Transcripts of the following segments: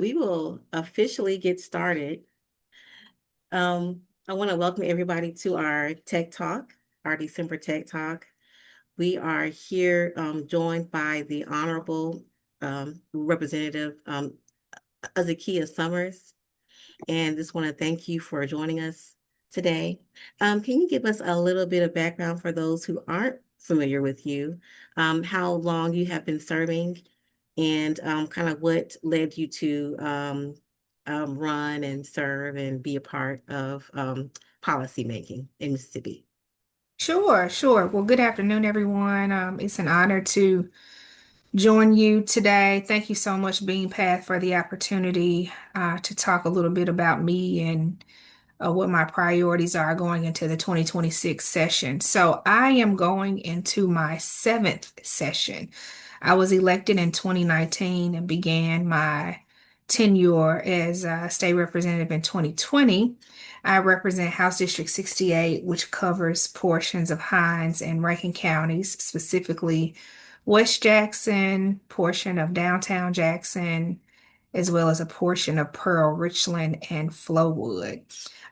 We will officially get started. I want to welcome everybody to our Tech Talk, our December Tech Talk. We are here joined by the Honorable Representative Zakiya Summers, and just want to thank you for joining us today. Can you give us a little bit of background for those who aren't familiar with you, how long you have been serving, and kind of what led you to run and serve and be a part of policy making in Mississippi? Sure, sure. Well, good afternoon, everyone. It's an honor to join you today. Thank you so much, Bean Path, for the opportunity to talk a little bit about me and what my priorities are going into the 2026 session. So I am going into my seventh session. I was elected in 2019 and began my tenure as a state representative in 2020. I represent House District 68, which covers portions of Hinds and Rankin counties, specifically West Jackson, portion of downtown Jackson, as well as a portion of Pearl, Richland, and Flowood.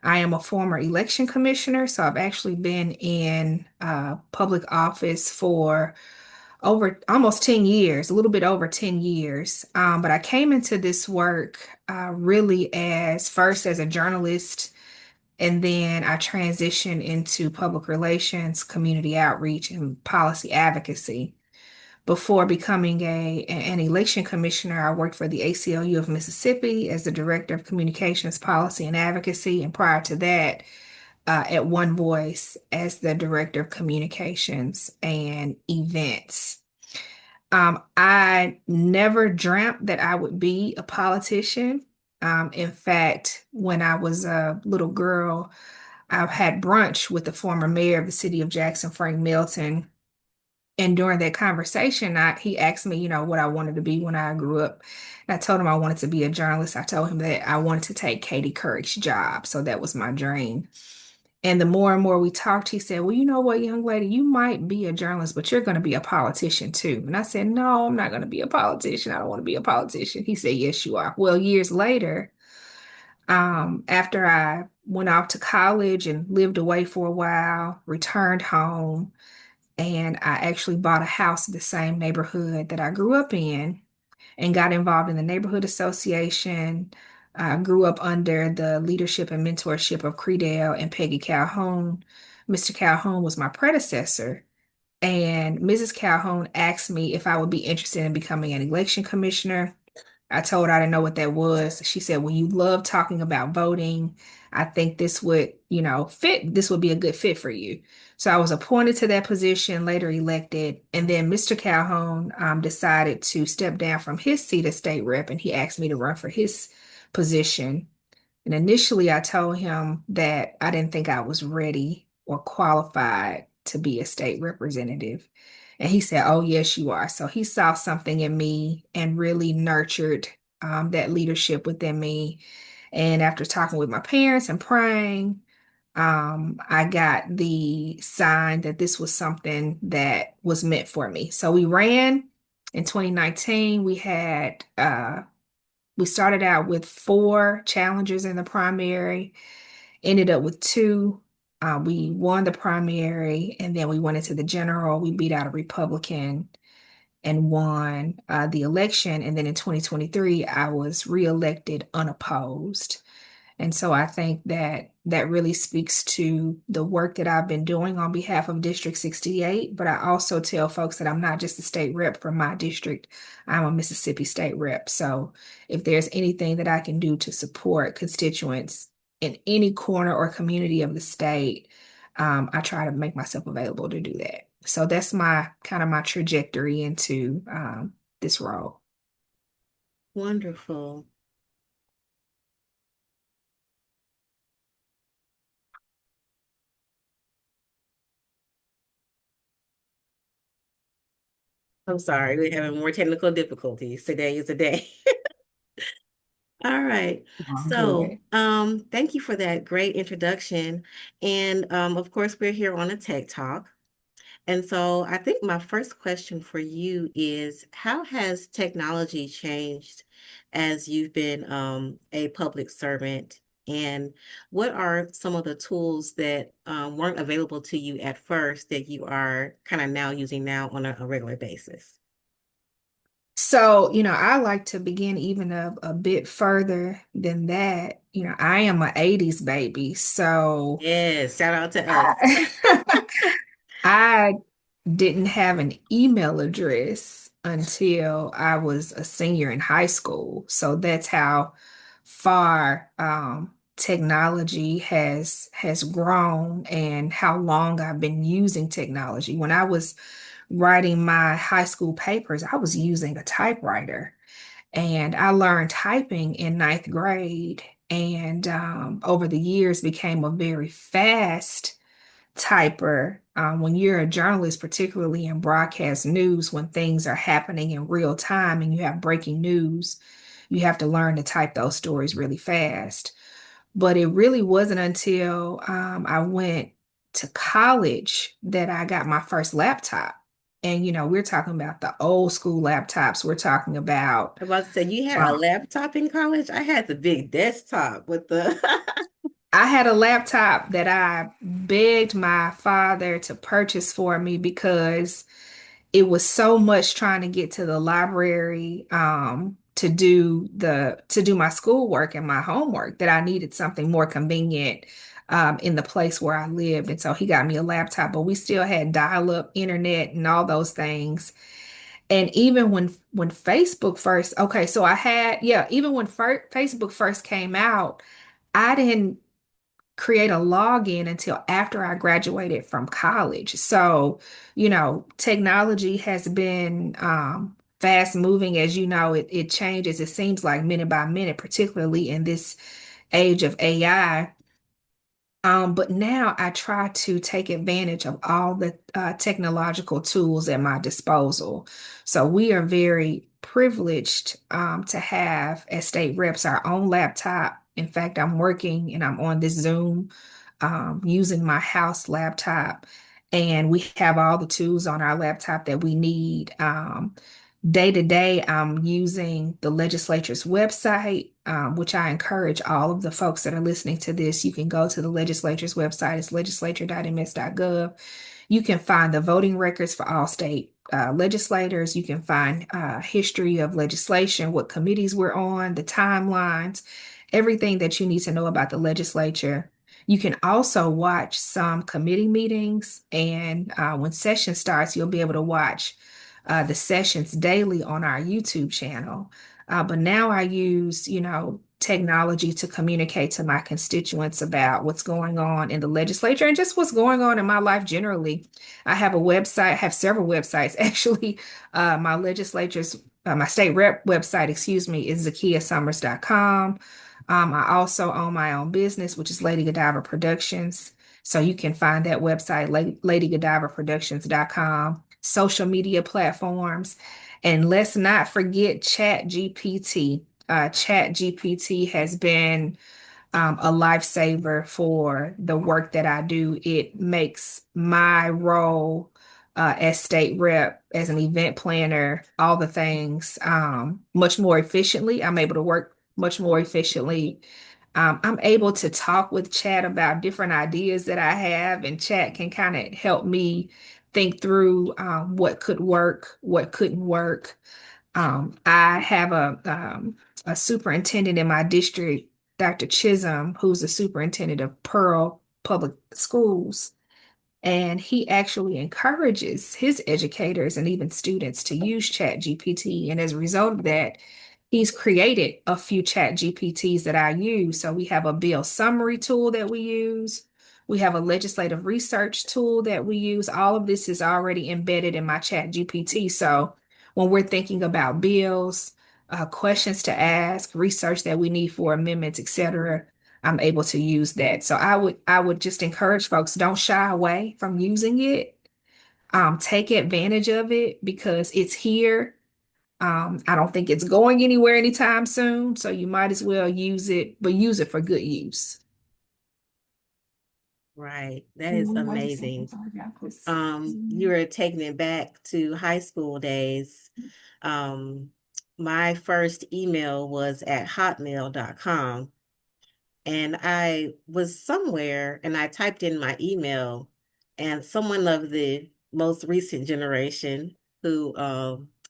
I am a former election commissioner, so I've actually been in public office for over almost 10 years, a little bit over 10 years. But I came into this work really as first as a journalist, and then I transitioned into public relations, community outreach, and policy advocacy. Before becoming an election commissioner, I worked for the ACLU of Mississippi as the Director of Communications Policy and Advocacy, and prior to that, at One Voice as the Director of Communications and Events. I never dreamt that I would be a politician. In fact, when I was a little girl, I've had brunch with the former mayor of the city of Jackson, Frank Milton, and during that conversation, he asked me, what I wanted to be when I grew up. And I told him I wanted to be a journalist. I told him that I wanted to take Katie Couric's job. So that was my dream. And the more and more we talked, he said, well, you know what, young lady, you might be a journalist, but you're going to be a politician too. And I said, no, I'm not going to be a politician. I don't want to be a politician. He said, yes, you are. Well, years later, after I went off to college and lived away for a while, returned home, and I actually bought a house in the same neighborhood that I grew up in and got involved in the neighborhood association. I grew up under the leadership and mentorship of Credell and Peggy Calhoun. Mr. Calhoun was my predecessor, and Mrs. Calhoun asked me if I would be interested in becoming an election commissioner. I told her I didn't know what that was. She said, well, you love talking about voting. I think this would, fit. This would be a good fit for you. So I was appointed to that position, later elected. And then Mr. Calhoun decided to step down from his seat as state rep, and he asked me to run for his position. And initially, I told him that I didn't think I was ready or qualified to be a state representative. And he said, oh, yes, you are. So he saw something in me and really nurtured that leadership within me. And after talking with my parents and praying, I got the sign that this was something that was meant for me. So we ran in 2019. We started out with four challengers in the primary, ended up with two. We won the primary, and then we went into the general. We beat out a Republican and won the election. And then in 2023, I was reelected unopposed. And so I think that that really speaks to the work that I've been doing on behalf of District 68. But I also tell folks that I'm not just a state rep for my district, I'm a Mississippi state rep. So if there's anything that I can do to support constituents in any corner or community of the state, I try to make myself available to do that. So that's my kind of my trajectory into this role. Wonderful. I'm sorry, we're having more technical difficulties. Today is the day. All right. I'm So, good. thank you for that great introduction. And of course, we're here on a Tech Talk. And so I think my first question for you is, how has technology changed as you've been a public servant? And what are some of the tools that weren't available to you at first that you are kind of now using now on a regular basis? So, I like to begin even a bit further than that. I am an 80s baby, so Yes, shout out to us. I, I didn't have an email address until I was a senior in high school. So that's how far technology has grown and how long I've been using technology. When I was writing my high school papers, I was using a typewriter. And I learned typing in ninth grade, and over the years became a very fast typer. When you're a journalist, particularly in broadcast news, when things are happening in real time and you have breaking news, you have to learn to type those stories really fast. But it really wasn't until I went to college that I got my first laptop. And, we're talking about the old school laptops. We're talking about I'm about to say, you had a uh, laptop in college? I had the big desktop with the I had a laptop that I begged my father to purchase for me because it was so much trying to get to the library to do my schoolwork and my homework that I needed something more convenient in the place where I lived. And so he got me a laptop, but we still had dial-up internet and all those things. And even when Facebook first, okay, so I had, yeah, even when Facebook first came out, I didn't create a login until after I graduated from college. So, technology has been fast moving. As you know, it changes. It seems like minute by minute, particularly in this age of AI. But now I try to take advantage of all the technological tools at my disposal. So we are very privileged to have as state reps our own laptop. In fact, I'm working and I'm on this Zoom using my house laptop, and we have all the tools on our laptop that we need. Day to day, I'm using the legislature's website, which I encourage all of the folks that are listening to this. You can go to the legislature's website, it's legislature.ms.gov. You can find the voting records for all state legislators. You can find history of legislation, what committees we're on, the timelines, everything that you need to know about the legislature. You can also watch some committee meetings, and when session starts, you'll be able to watch the sessions daily on our YouTube channel. But now I use, technology to communicate to my constituents about what's going on in the legislature and just what's going on in my life generally. I have a website, I have several websites actually. My legislature's, my state rep website, excuse me, is zakiyasummers.com. I also own my own business, which is Lady Godiva Productions. So you can find that website, ladygodivaproductions.com, social media platforms. And let's not forget Chat GPT. Chat GPT has been a lifesaver for the work that I do. It makes my role as state rep, as an event planner, all the things much more efficiently. I'm able to work much more efficiently. I'm able to talk with Chat about different ideas that I have, and Chat can kind of help me think through what could work, what couldn't work. I have a superintendent in my district, Dr. Chisholm, who's the superintendent of Pearl Public Schools. And he actually encourages his educators and even students to use Chat GPT. And as a result of that, he's created a few Chat GPTs that I use. So we have a bill summary tool that we use. We have a legislative research tool that we use. All of this is already embedded in my Chat GPT. So when we're thinking about bills, questions to ask, research that we need for amendments, etc., I'm able to use that. So I would just encourage folks, don't shy away from using it. Take advantage of it because it's here. I don't think it's going anywhere anytime soon, so you might as well use it, but use it for good use. Right. That is amazing. You Mhm. were taking it back to high school days. Um, my first email was at hotmail.com. And I was somewhere and I typed in my email, and someone of the most recent generation who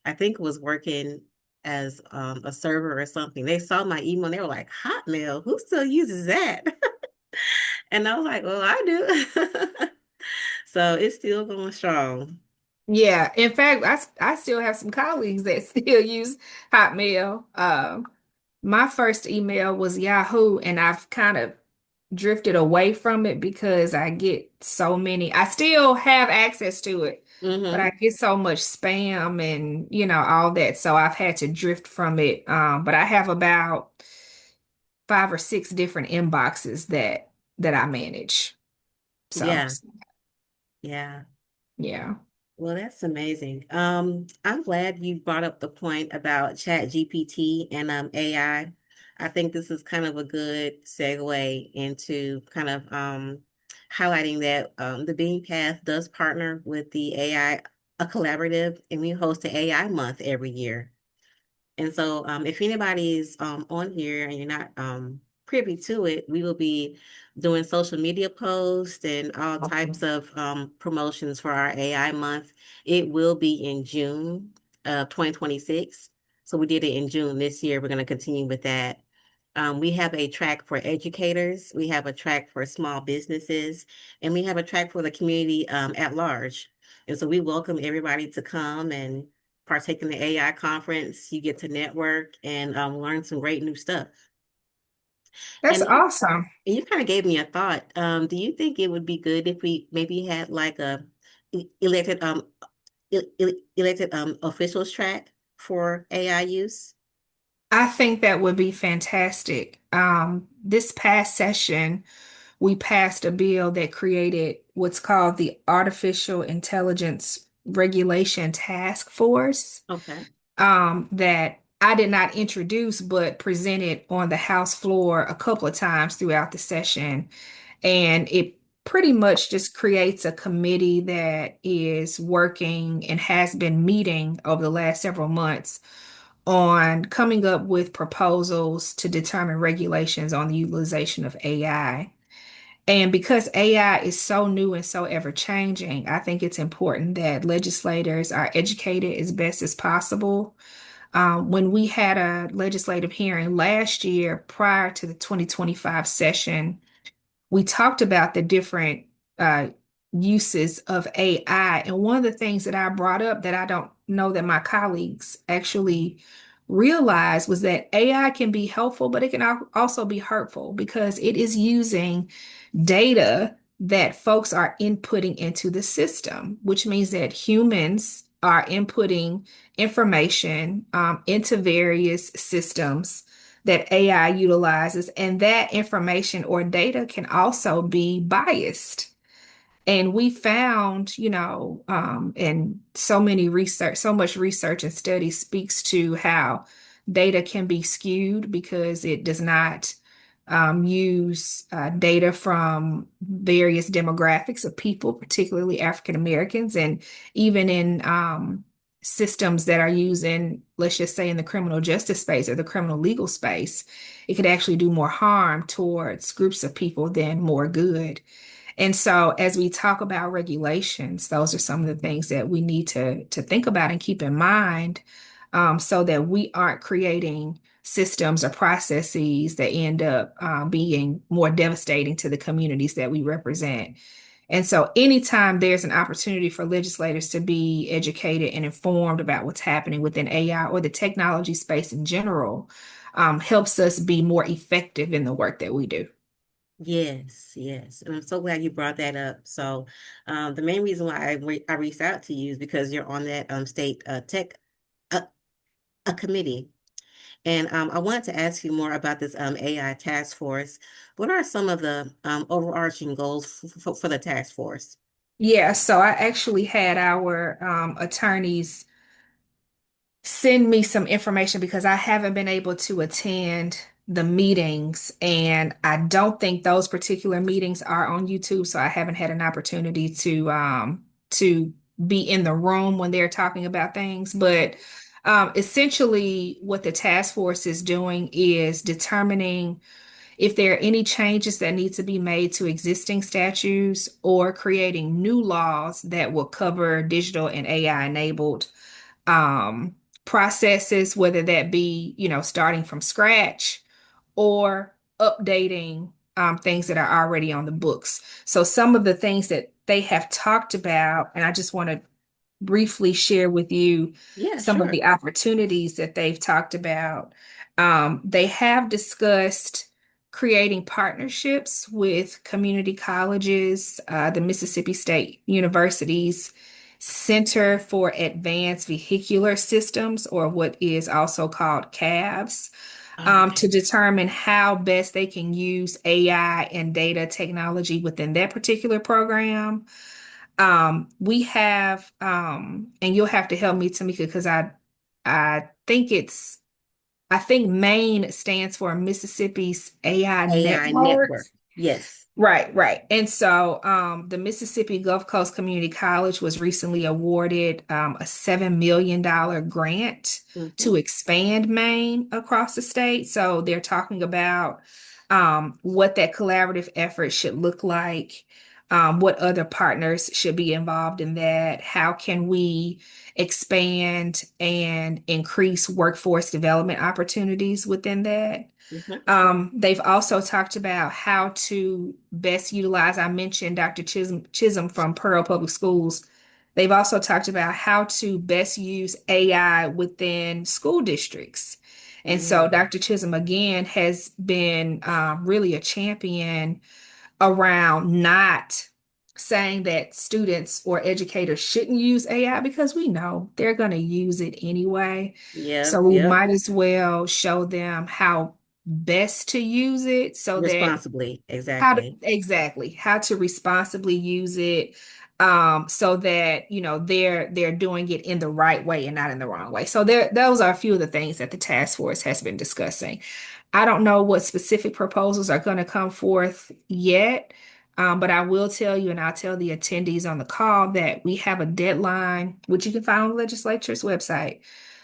I think was working as a server or something, they saw my email and they were like, Hotmail, who still uses that? And I was like, well, I do. So it's still going strong. Yeah, in fact, I still have some colleagues that still use Hotmail. My first email was Yahoo, and I've kind of drifted away from it because I get so many. I still have access to it, but I Hmm. get so much spam and all that. So I've had to drift from it. But I have about 5 or 6 different inboxes that I manage. So Yeah, yeah. yeah. Well, that's amazing. I'm glad you brought up the point about Chat GPT and AI. I think this is kind of a good segue into kind of highlighting that the Bean Path does partner with the AI, a collaborative, and we host an AI month every year. And so, if anybody's on here and you're not privy to it, we will be doing social media posts and all types of promotions for our AI month. It will be in June of 2026. So we did it in June this year. We're going to continue with that. We have a track for educators, we have a track for small businesses, and we have a track for the community at large. And so we welcome everybody to come and partake in the AI conference. You get to network and learn some great new stuff. That's And you, awesome. and you kind of gave me a thought. Do you think it would be good if we maybe had like a elected elected officials track for AI use? I think that would be fantastic. This past session, we passed a bill that created what's called the Artificial Intelligence Regulation Task Force, Okay. that I did not introduce, but presented on the House floor a couple of times throughout the session. And it pretty much just creates a committee that is working and has been meeting over the last several months on coming up with proposals to determine regulations on the utilization of AI. And because AI is so new and so ever changing, I think it's important that legislators are educated as best as possible. When we had a legislative hearing last year prior to the 2025 session, we talked about the different uh, uses of AI. And one of the things that I brought up that I don't know that my colleagues actually realized was that AI can be helpful, but it can also be hurtful because it is using data that folks are inputting into the system, which means that humans are inputting information into various systems that AI utilizes, and that information or data can also be biased. And we found, and so much research and study speaks to how data can be skewed because it does not use data from various demographics of people, particularly African Americans, and even in systems that are used in, let's just say, in the criminal justice space or the criminal legal space, it could actually do more harm towards groups of people than more good. And so, as we talk about regulations, those are some of the things that we need to think about and keep in mind, so that we aren't creating systems or processes that end up being more devastating to the communities that we represent. And so, anytime there's an opportunity for legislators to be educated and informed about what's happening within AI or the technology space in general, helps us be more effective in the work that we do. Yes, yes. And I'm so glad you brought that up. So, the main reason why I reached out to you is because you're on that state tech uh, a committee. And I wanted to ask you more about this AI task force. What are some of the overarching goals for the task force? Yeah, so I actually had our attorneys send me some information because I haven't been able to attend the meetings, and I don't think those particular meetings are on YouTube, so I haven't had an opportunity to be in the room when they're talking about things. But essentially, what the task force is doing is determining if there are any changes that need to be made to existing statutes or creating new laws that will cover digital and AI enabled um, processes, whether that be, starting from scratch or updating things that are already on the books. So some of the things that they have talked about, and I just want to briefly share with you Yeah, some of sure. the opportunities that they've talked about. They have discussed creating partnerships with community colleges, the Mississippi State University's Center for Advanced Vehicular Systems, or what is also called CAVS, Oh, to okay. determine how best they can use AI and data technology within that particular program. We have, and you'll have to help me, Tamika, because I think I think Maine stands for Mississippi's AI AI Network. network. Yes. Right, right. And so the Mississippi Gulf Coast Community College was recently awarded a $7 million grant to Hmm. expand Maine across the state. So they're talking about what that collaborative effort should look like, what other partners should be involved in that, how can we expand and increase workforce development opportunities within that. Hmm. They've also talked about how to best utilize. I mentioned Dr. Chisholm from Pearl Public Schools. They've also talked about how to best use AI within school districts. And so Mm. Dr. Chisholm, again, has been really a champion around not saying that students or educators shouldn't use AI because we know they're going to use it anyway. Yep, So we yep. might as well show them how best to use it so that Responsibly. Exactly. how to responsibly use it, so that they're doing it in the right way and not in the wrong way. So those are a few of the things that the task force has been discussing. I don't know what specific proposals are going to come forth yet, but I will tell you, and I'll tell the attendees on the call, that we have a deadline, which you can find on the legislature's website.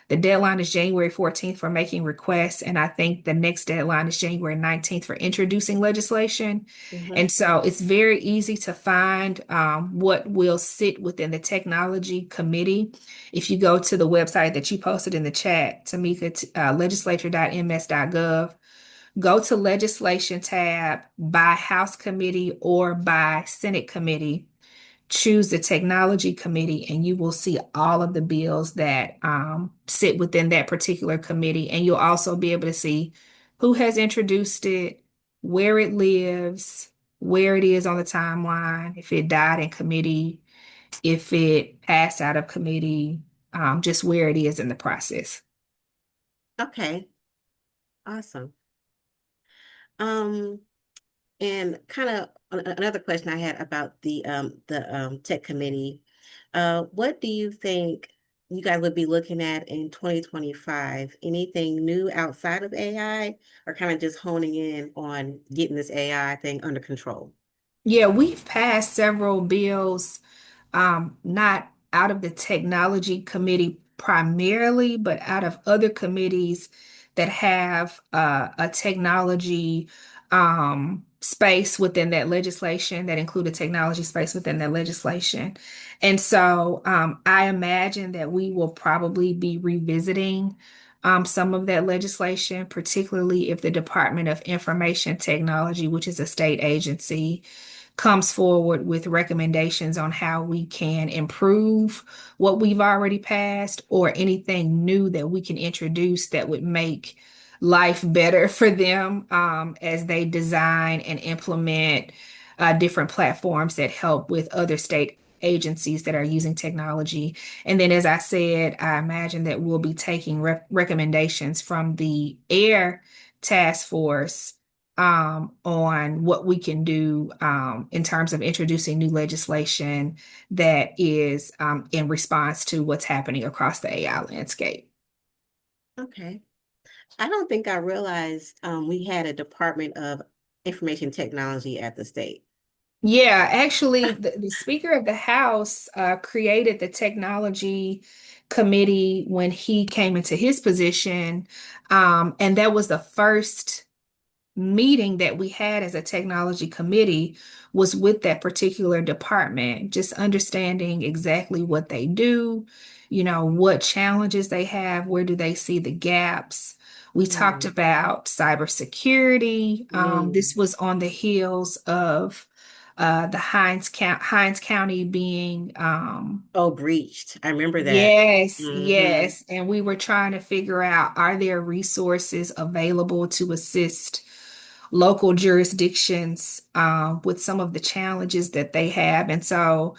The deadline is January 14th for making requests, and I think the next deadline is January 19th for introducing legislation. Hmm. And so it's very easy to find what will sit within the technology committee. If you go to the website that you posted in the chat, Tamika, legislature.ms.gov, go to legislation tab by House committee or by Senate committee, choose the technology committee, and you will see all of the bills that sit within that particular committee. And you'll also be able to see who has introduced it, where it lives, where it is on the timeline, if it died in committee, if it passed out of committee, just where it is in the process. Okay. Awesome. Um, and kind of another question I had about the tech committee. What do you think you guys would be looking at in 2025? Anything new outside of AI, or kind of just honing in on getting this AI thing under control? Yeah, we've passed several bills, not out of the technology committee primarily, but out of other committees that have a technology space within that legislation, that include a technology space within that legislation. And so I imagine that we will probably be revisiting some of that legislation, particularly if the Department of Information Technology, which is a state agency, comes forward with recommendations on how we can improve what we've already passed, or anything new that we can introduce that would make life better for them, as they design and implement different platforms that help with other state agencies that are using technology. And then, as I said, I imagine that we'll be taking recommendations from the AIR task force on what we can do in terms of introducing new legislation that is in response to what's happening across the AI landscape. Okay. I don't think I realized we had a Department of Information Technology at the state. Yeah, actually, the Speaker of the House created the technology committee when he came into his position. And that was the first meeting that we had as a technology committee was with that particular department, just understanding exactly what they do, what challenges they have, where do they see the gaps. We talked Mm, about cybersecurity. This mm. was on the heels of the Hines County being Oh, breached. I remember that. yes, Hmm. yes. And we were trying to figure out, are there resources available to assist local jurisdictions with some of the challenges that they have? And so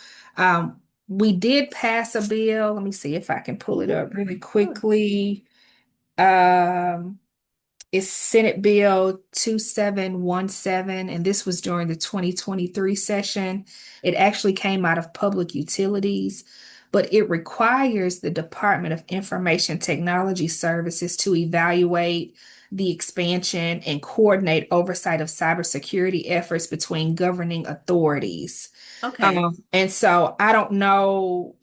we did pass a bill. Let me see if I can pull it up really Sure. quickly. Um, it's Senate Bill 2717, and this was during the 2023 session. It actually came out of Public Utilities, but it requires the Department of Information Technology Services to evaluate the expansion and coordinate oversight of cybersecurity efforts between governing authorities. Okay. And so I don't know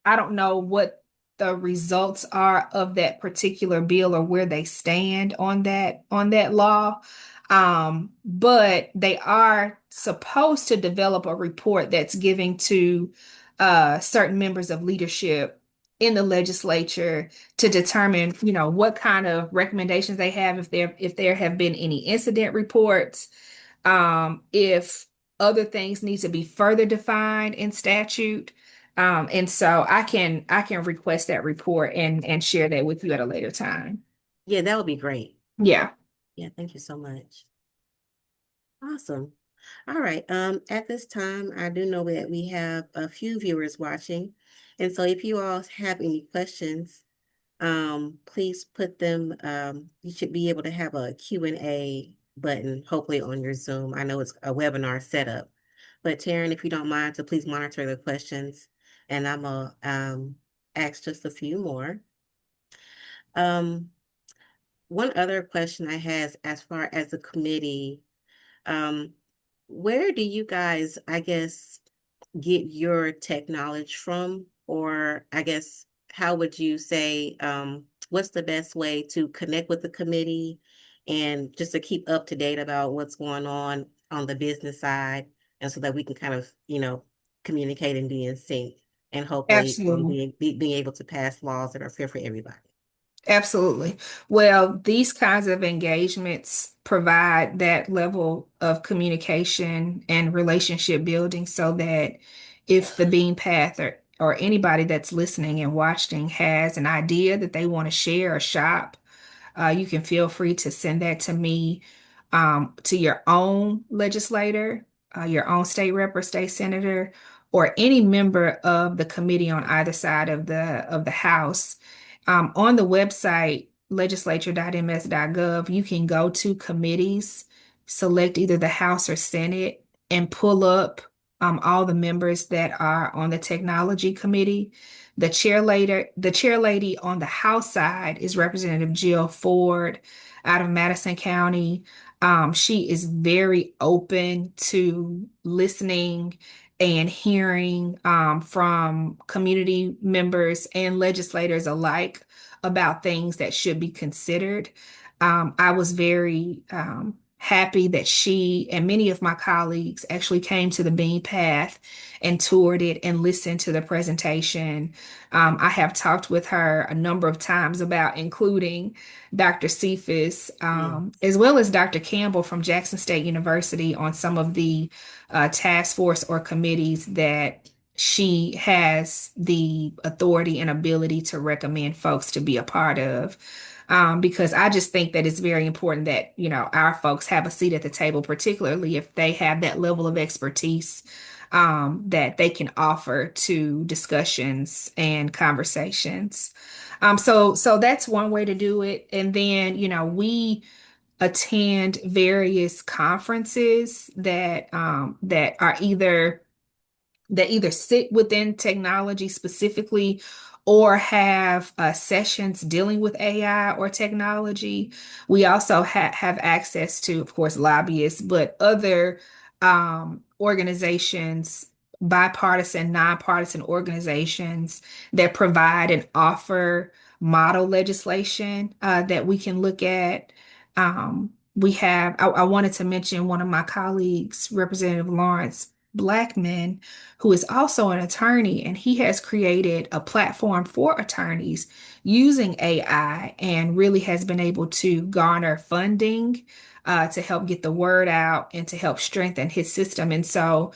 what the results are of that particular bill or where they stand on that law. But they are supposed to develop a report that's giving to certain members of leadership in the legislature to determine, what kind of recommendations they have if there have been any incident reports, if other things need to be further defined in statute. And so I can request that report and share that with you at a later time. Yeah, that would be great. Yeah, Yeah, thank you so much. Awesome. All right. At this time, I do know that we have a few viewers watching. And so if you all have any questions, please put them, you should be able to have a Q&A button, hopefully on your Zoom. I know it's a webinar setup, but Taryn, if you don't mind, to please monitor the questions and I'm gonna ask just a few more. Um, One other question I has as far as the committee, um, where do you guys, I guess, get your tech knowledge from? Or I guess, how would you say, what's the best way to connect with the committee and just to keep up to date about what's going on the business side, and so that we can kind of, communicate and be in sync and hopefully absolutely. being able to pass laws that are fair for everybody. Absolutely. Well, these kinds of engagements provide that level of communication and relationship building so that if the Bean Path or anybody that's listening and watching has an idea that they want to share or shop, you can feel free to send that to me, to your own legislator, your own state rep or state senator, or any member of the committee on either side of the House. On the website, legislature.ms.gov, you can go to committees, select either the House or Senate, and pull up all the members that are on the technology committee. The chair lady on the House side is Representative Jill Ford out of Madison County. She is very open to listening and hearing from community members and legislators alike about things that should be considered. I was very happy that she and many of my colleagues actually came to the Bean Path and toured it and listened to the presentation. I have talked with her a number of times about including Dr. Cephas, Yeah. as well as Dr. Campbell from Jackson State University on some of the task force or committees that she has the authority and ability to recommend folks to be a part of. Because I just think that it's very important that, our folks have a seat at the table, particularly if they have that level of expertise that they can offer to discussions and conversations. So that's one way to do it. And then, we attend various conferences that either sit within technology specifically or have sessions dealing with AI or technology. We also have access to, of course, lobbyists, but other organizations, bipartisan, nonpartisan organizations that provide and offer model legislation that we can look at. I wanted to mention one of my colleagues, Representative Lawrence Blackman, who is also an attorney, and he has created a platform for attorneys using AI and really has been able to garner funding to help get the word out and to help strengthen his system. And so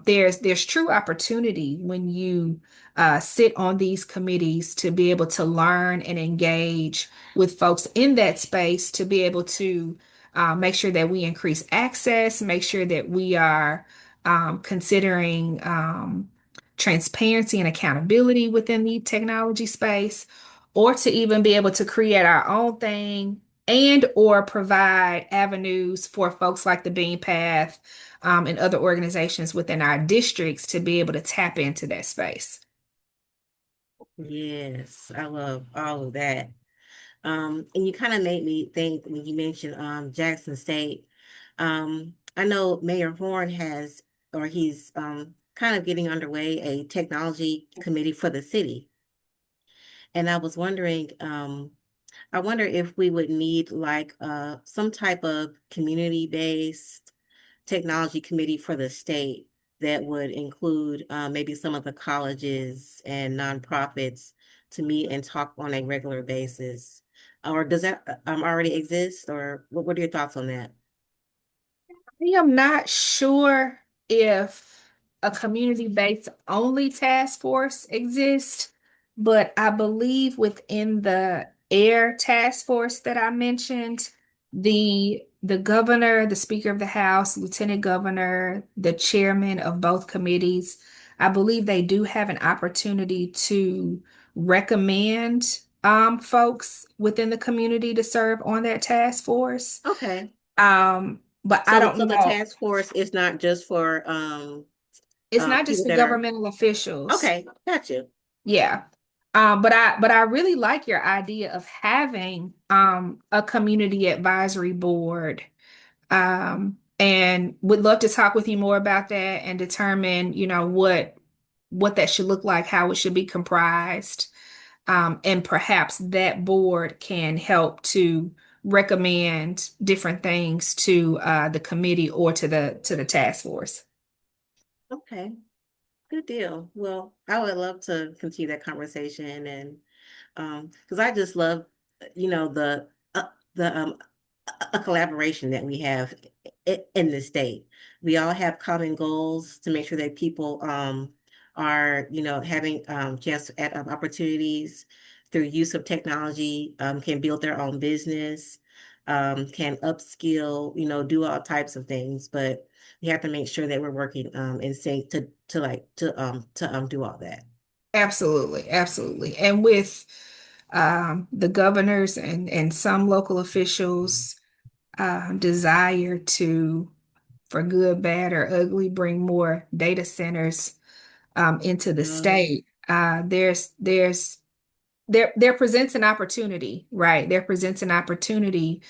there's true opportunity when you sit on these committees to be able to learn and engage with folks in that space to be able to make sure that we increase access, make sure that we are considering transparency and accountability within the technology space, or to even be able to create our own thing and or provide avenues for folks like the Bean Path and other organizations within our districts to be able to tap into that space. Yes, I love all of that. And you kind of made me think when you mentioned Jackson State. I know Mayor Horn has, or he's kind of getting underway a technology committee for the city. And I was wondering, I wonder if we would need like some type of community-based technology committee for the state that would include maybe some of the colleges and nonprofits to meet and talk on a regular basis. Or does that already exist? Or what are your thoughts on that? I am not sure if a community-based only task force exists, but I believe within the air task force that I mentioned, the governor, the speaker of the house, lieutenant governor, the chairman of both committees, I believe they do have an opportunity to recommend folks within the community to serve on that task force. Okay. But I So don't the know. task force is not just for It's not just people for that are governmental officials. okay, got you. Yeah. But I really like your idea of having a community advisory board. And would love to talk with you more about that and determine, what that should look like, how it should be comprised. And perhaps that board can help to recommend different things to the committee or to the task force. Okay. Good deal. Well, I would love to continue that conversation and because I just love, the a collaboration that we have in the state. We all have common goals to make sure that people are, having chance at opportunities through use of technology, can build their own business, can upskill, do all types of things, but we have to make sure that we're working in sync to do all that. Absolutely, absolutely. And with the governors and some local officials' desire to, for good, bad, or ugly, bring more data centers into the Uh, state, there presents an opportunity, right? There presents an opportunity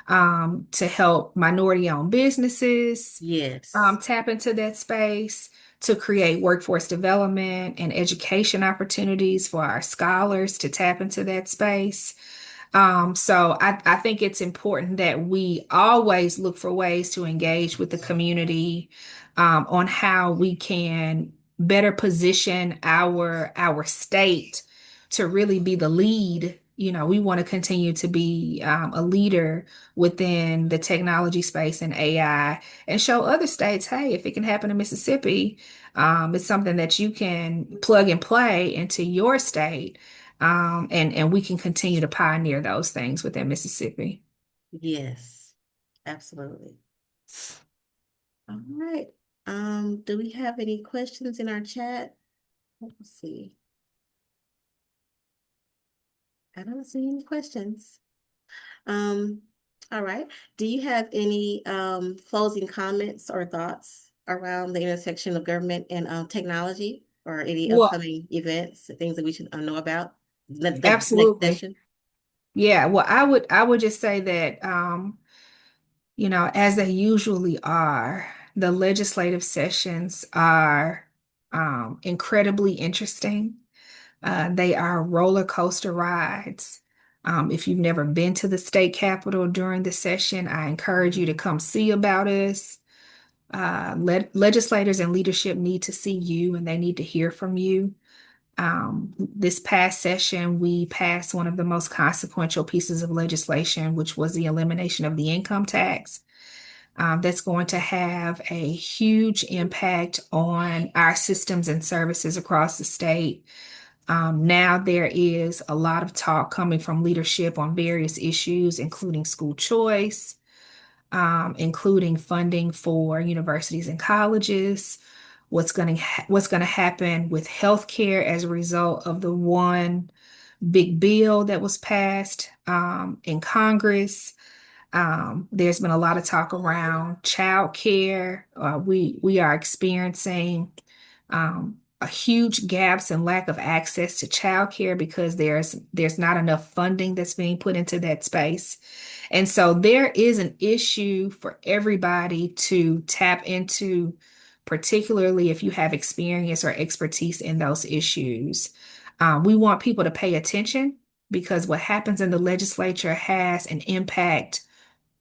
to help minority-owned businesses yes. tap into that space, to create workforce development and education opportunities for our scholars to tap into that space. So I think it's important that we always look for ways to engage with the community on how we can better position our state to really be the lead. We want to continue to be a leader within the technology space and AI and show other states, hey, if it can happen in Mississippi, it's something that you can plug and play into your state. And we can continue to pioneer those things within Mississippi. Yes, absolutely. All right. Do we have any questions in our chat? Let's see. I don't see any questions. Um, all right. Do you have any closing comments or thoughts around the intersection of government and technology or any Well, upcoming events, things that we should know about the next absolutely. session? Yeah, well, I would just say that as they usually are, the legislative sessions are incredibly interesting. They are roller coaster rides. If you've never been to the state capitol during the session, I encourage you to come see about us. Legislators and leadership need to see you and they need to hear from you. This past session, we passed one of the most consequential pieces of legislation, which was the elimination of the income tax. That's going to have a huge impact on our systems and services across the state. Now there is a lot of talk coming from leadership on various issues, including school choice, including funding for universities and colleges, what's going to happen with healthcare as a result of the one big bill that was passed in Congress. There's been a lot of talk around child care. We are experiencing a huge gaps and lack of access to childcare because there's not enough funding that's being put into that space. And so there is an issue for everybody to tap into, particularly if you have experience or expertise in those issues. We want people to pay attention because what happens in the legislature has an impact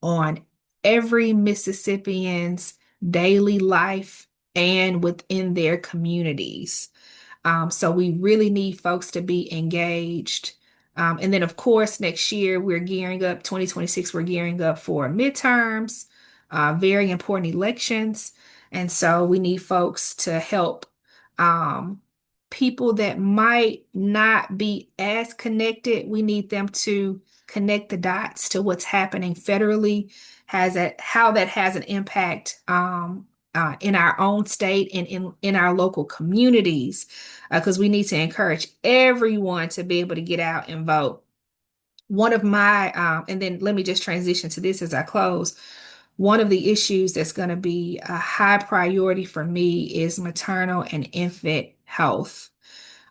on every Mississippian's daily life and within their communities. So we really need folks to be engaged. And then, of course, next year we're gearing up, 2026, we're gearing up for midterms, very important elections. And so we need folks to help um, people that might not be as connected. We need them to connect the dots to what's happening federally, how that has an impact in our own state and in our local communities, because we need to encourage everyone to be able to get out and vote. One of my, and then let me just transition to this as I close. One of the issues that's going to be a high priority for me is maternal and infant health.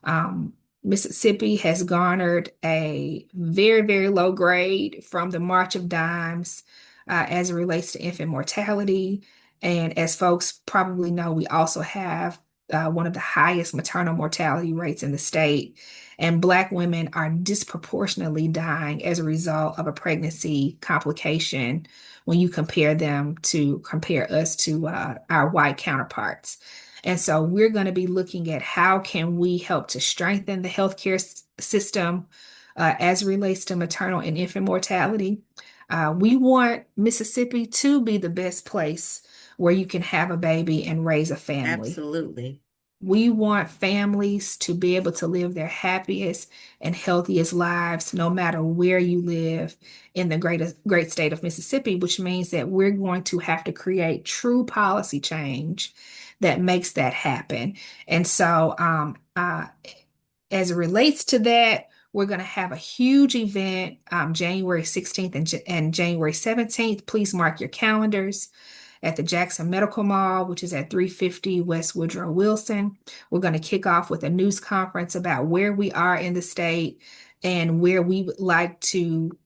Um, Mississippi has garnered a very, very low grade from the March of Dimes as it relates to infant mortality. And as folks probably know, we also have one of the highest maternal mortality rates in the state. And Black women are disproportionately dying as a result of a pregnancy complication when you compare us to our white counterparts. And so we're going to be looking at how can we help to strengthen the healthcare system as it relates to maternal and infant mortality. We want Mississippi to be the best place where you can have a baby and raise a family. Absolutely. We want families to be able to live their happiest and healthiest lives, no matter where you live in the great state of Mississippi, which means that we're going to have to create true policy change that makes that happen. And so, as it relates to that, we're going to have a huge event January 16th and January 17th. Please mark your calendars at the Jackson Medical Mall, which is at 350 West Woodrow Wilson. We're going to kick off with a news conference about where we are in the state and where we would like to,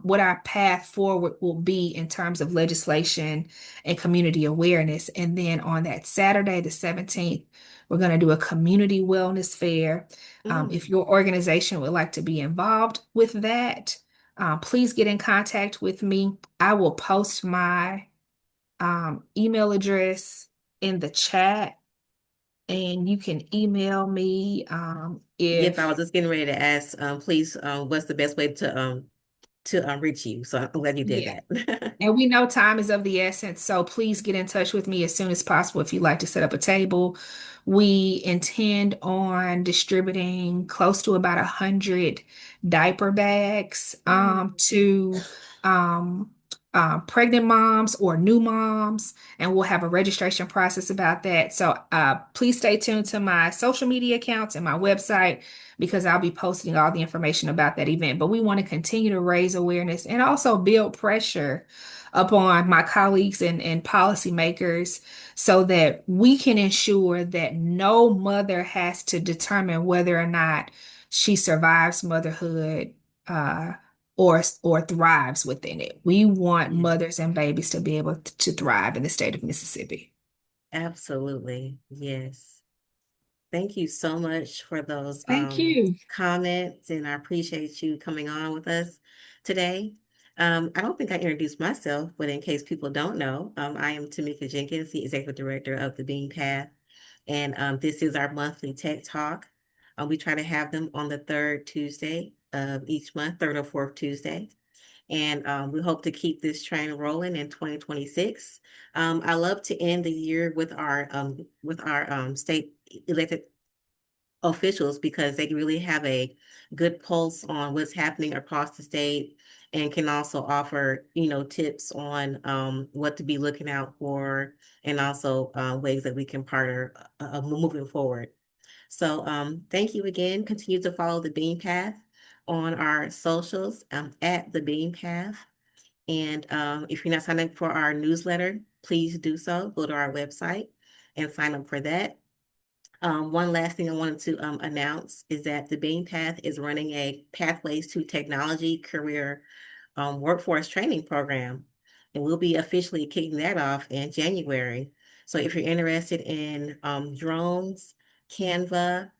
what our path forward will be in terms of legislation and community awareness. And then on that Saturday, the 17th, we're going to do a community wellness fair. Mm. If your organization would like to be involved with that, please get in contact with me. I will post my email address in the chat, and you can email me Yep, I if was just getting ready to ask, please, what's the best way to reach you? So I'm glad you did yeah. that. And we know time is of the essence, so please get in touch with me as soon as possible if you'd like to set up a table. We intend on distributing close to about 100 diaper bags Mm. to um, pregnant moms or new moms, and we'll have a registration process about that. So please stay tuned to my social media accounts and my website because I'll be posting all the information about that event. But we want to continue to raise awareness and also build pressure upon my colleagues and policymakers so that we can ensure that no mother has to determine whether or not she survives motherhood. Or thrives within it. We want Yeah, mothers and babies to be able to thrive in the state of Mississippi. absolutely. Yes. Thank you so much for those Thank you. comments, and I appreciate you coming on with us today. I don't think I introduced myself, but in case people don't know, I am Tamika Jenkins, the Executive Director of the Bean Path, and this is our monthly Tech Talk. We try to have them on the third Tuesday of each month, third or fourth Tuesday. And we hope to keep this train rolling in 2026. I love to end the year with our state elected officials because they really have a good pulse on what's happening across the state and can also offer, tips on what to be looking out for and also ways that we can partner moving forward. So thank you again. Continue to follow the Bean Path on our socials at the Bean Path. And if you're not signed up for our newsletter, please do so. Go to our website and sign up for that. One last thing I wanted to announce is that the Bean Path is running a Pathways to Technology career workforce training program, and we'll be officially kicking that off in January. So if you're interested in drones, Canva,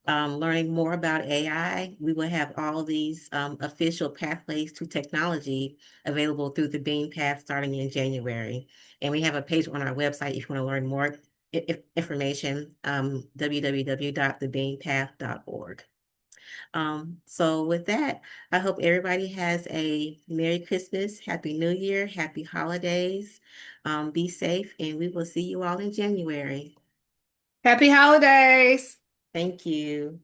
learning more about AI, we will have all these official pathways to technology available through the Bean Path starting in January. And we have a page on our website if you want to learn more information, www.thebeanpath.org. So with that, I hope everybody has a Merry Christmas, Happy New Year, Happy Holidays. Be safe, and we will see you all in January. Happy holidays. Thank you.